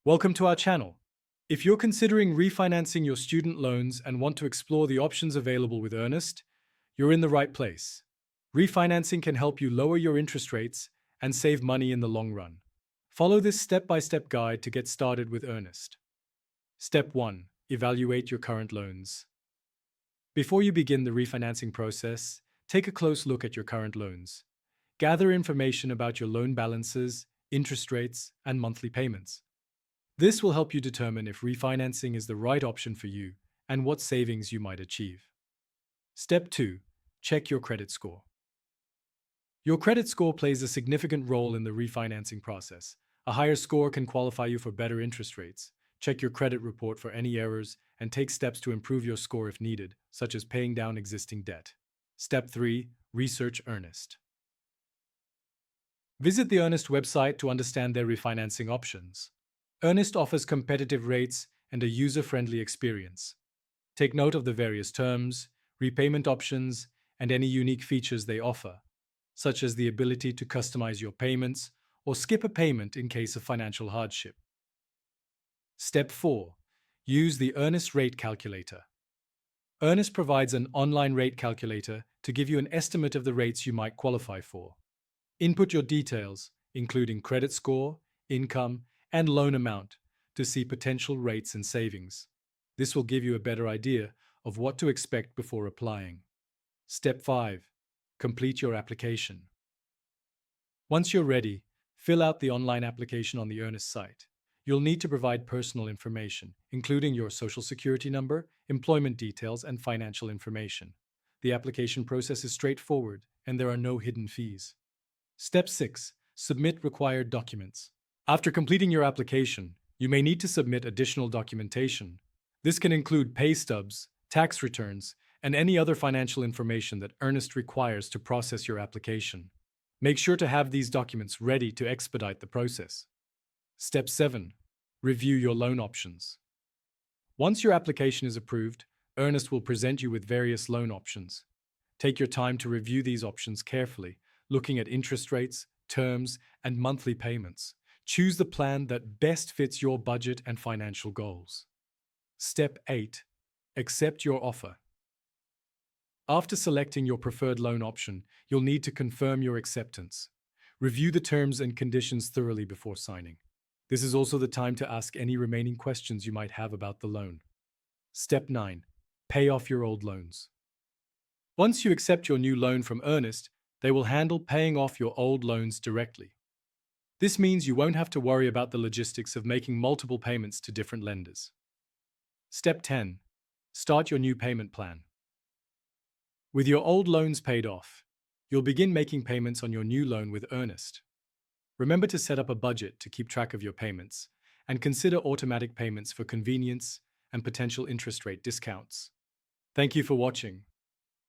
Welcome to our channel. If you're considering refinancing your student loans and want to explore the options available with Earnest, you're in the right place. Refinancing can help you lower your interest rates and save money in the long run. Follow this step-by-step guide to get started with Earnest. Step 1. Evaluate your current loans. Before you begin the refinancing process, take a close look at your current loans. Gather information about your loan balances, interest rates, and monthly payments. This will help you determine if refinancing is the right option for you and what savings you might achieve. Step 2. Check your credit score. Your credit score plays a significant role in the refinancing process. A higher score can qualify you for better interest rates. Check your credit report for any errors and take steps to improve your score if needed, such as paying down existing debt. Step 3. Research Earnest. Visit the Earnest website to understand their refinancing options. Earnest offers competitive rates and a user-friendly experience. Take note of the various terms, repayment options, and any unique features they offer, such as the ability to customize your payments or skip a payment in case of financial hardship. Step 4. Use the Earnest Rate Calculator. Earnest provides an online rate calculator to give you an estimate of the rates you might qualify for. Input your details, including credit score, income, and loan amount, to see potential rates and savings. This will give you a better idea of what to expect before applying. Step 5. Complete your application. Once you're ready, fill out the online application on the Earnest site. You'll need to provide personal information, including your social security number, employment details, and financial information. The application process is straightforward, and there are no hidden fees. Step 6. Submit required documents. After completing your application, you may need to submit additional documentation. This can include pay stubs, tax returns, and any other financial information that Earnest requires to process your application. Make sure to have these documents ready to expedite the process. Step 7. Review your loan options. Once your application is approved, Earnest will present you with various loan options. Take your time to review these options carefully, looking at interest rates, terms, and monthly payments. Choose the plan that best fits your budget and financial goals. Step 8. Accept your offer. After selecting your preferred loan option, you'll need to confirm your acceptance. Review the terms and conditions thoroughly before signing. This is also the time to ask any remaining questions you might have about the loan. Step 9. Pay off your old loans. Once you accept your new loan from Earnest, they will handle paying off your old loans directly. This means you won't have to worry about the logistics of making multiple payments to different lenders. Step 10. Start your new payment plan. With your old loans paid off, you'll begin making payments on your new loan with Earnest. Remember to set up a budget to keep track of your payments, and consider automatic payments for convenience and potential interest rate discounts. Thank you for watching.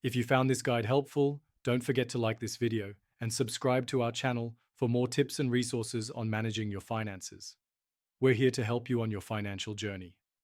If you found this guide helpful, don't forget to like this video and subscribe to our channel for more tips and resources on managing your finances. We're here to help you on your financial journey.